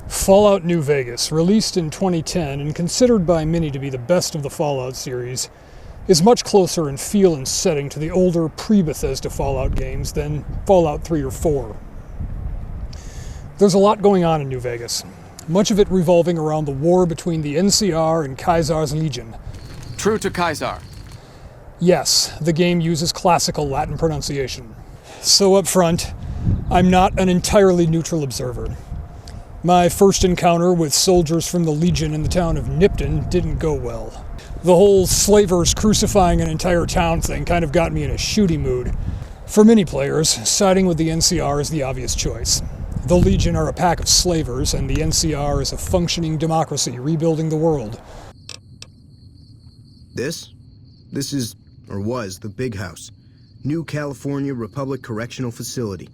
Fallout New Vegas, released in 2010 and considered by many to be the best of the Fallout series, is much closer in feel and setting to the older pre-Bethesda Fallout games than Fallout 3 or 4. There's a lot going on in New Vegas, much of it revolving around the war between the NCR and Caesar's Legion. True to Caesar. Yes, the game uses classical Latin pronunciation. So up front, I'm not an entirely neutral observer. My first encounter with soldiers from the Legion in the town of Nipton didn't go well. The whole slavers crucifying an entire town thing kind of got me in a shooty mood. For many players, siding with the NCR is the obvious choice. The Legion are a pack of slavers, and the NCR is a functioning democracy rebuilding the world. This is, or was, the Big House. New California Republic Correctional Facility.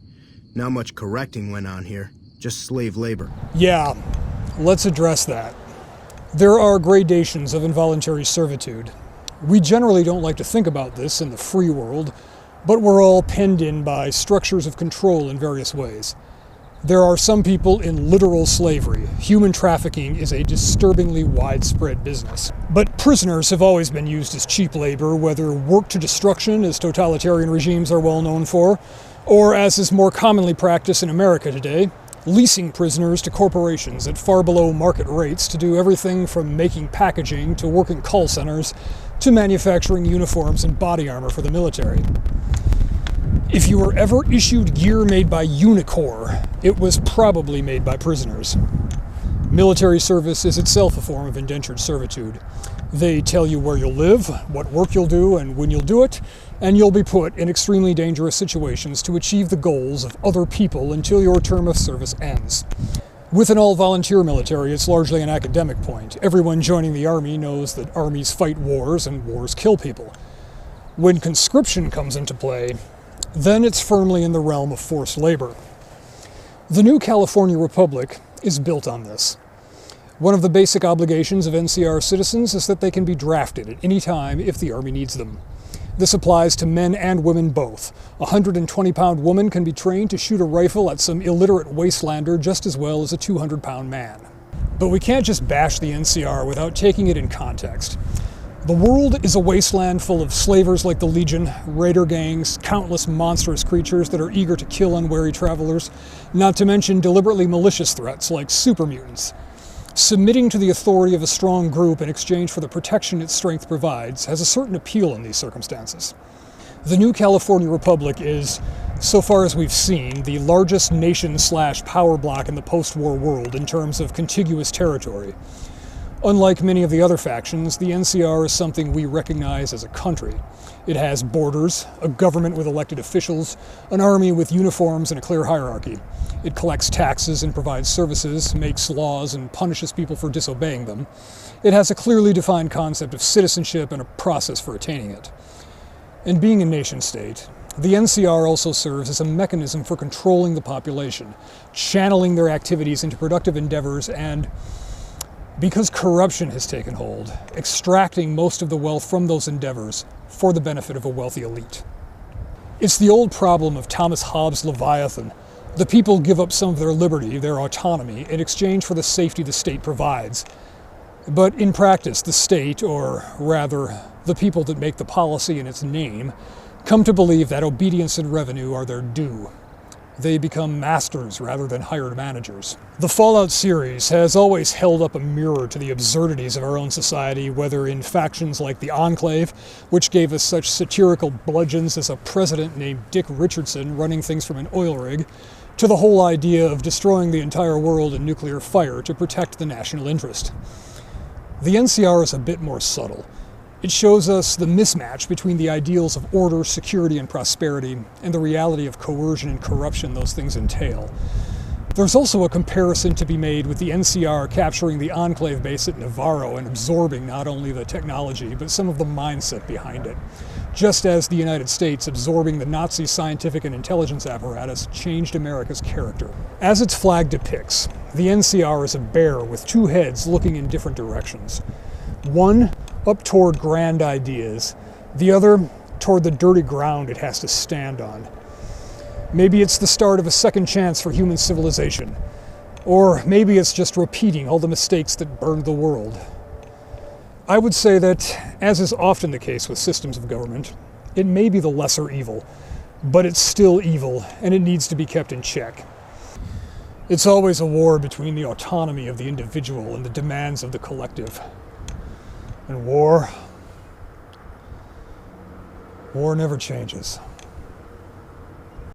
Not much correcting went on here, just slave labor. Yeah, let's address that. There are gradations of involuntary servitude. We generally don't like to think about this in the free world, but we're all penned in by structures of control in various ways. There are some people in literal slavery. Human trafficking is a disturbingly widespread business. But prisoners have always been used as cheap labor, whether worked to destruction, as totalitarian regimes are well known for, or, as is more commonly practiced in America today, leasing prisoners to corporations at far below market rates to do everything from making packaging to working call centers to manufacturing uniforms and body armor for the military. If you were ever issued gear made by Unicor, it was probably made by prisoners. Military service is itself a form of indentured servitude. They tell you where you'll live, what work you'll do, and when you'll do it, and you'll be put in extremely dangerous situations to achieve the goals of other people until your term of service ends. With an all-volunteer military, it's largely an academic point. Everyone joining the Army knows that armies fight wars and wars kill people. When conscription comes into play, then it's firmly in the realm of forced labor. The new California Republic is built on this. One of the basic obligations of NCR citizens is that they can be drafted at any time if the Army needs them. This applies to men and women both. A 120-pound woman can be trained to shoot a rifle at some illiterate wastelander just as well as a 200-pound man. But we can't just bash the NCR without taking it in context. The world is a wasteland full of slavers like the Legion, raider gangs, countless monstrous creatures that are eager to kill unwary travelers, not to mention deliberately malicious threats like super mutants. Submitting to the authority of a strong group in exchange for the protection its strength provides has a certain appeal in these circumstances. The new California Republic is, so far as we've seen, the largest nation/power block in the post-war world in terms of contiguous territory. Unlike many of the other factions, the NCR is something we recognize as a country. It has borders, a government with elected officials, an army with uniforms and a clear hierarchy. It collects taxes and provides services, makes laws and punishes people for disobeying them. It has a clearly defined concept of citizenship and a process for attaining it. And being a nation-state, the NCR also serves as a mechanism for controlling the population, channeling their activities into productive endeavors, and because corruption has taken hold, extracting most of the wealth from those endeavors for the benefit of a wealthy elite. It's the old problem of Thomas Hobbes' Leviathan. The people give up some of their liberty, their autonomy, in exchange for the safety the state provides. But in practice, the state, or rather, the people that make the policy in its name, come to believe that obedience and revenue are their due. They become masters rather than hired managers. The Fallout series has always held up a mirror to the absurdities of our own society, whether in factions like the Enclave, which gave us such satirical bludgeons as a president named Dick Richardson running things from an oil rig, to the whole idea of destroying the entire world in nuclear fire to protect the national interest. The NCR is a bit more subtle. It shows us the mismatch between the ideals of order, security, and prosperity, and the reality of coercion and corruption those things entail. There's also a comparison to be made with the NCR capturing the Enclave base at Navarro and absorbing not only the technology, but some of the mindset behind it, just as the United States absorbing the Nazi scientific and intelligence apparatus changed America's character. As its flag depicts, the NCR is a bear with two heads looking in different directions. One up toward grand ideas, the other toward the dirty ground it has to stand on. Maybe it's the start of a second chance for human civilization. Or maybe it's just repeating all the mistakes that burned the world. I would say that, as is often the case with systems of government, it may be the lesser evil, but it's still evil, and it needs to be kept in check. It's always a war between the autonomy of the individual and the demands of the collective. And war never changes.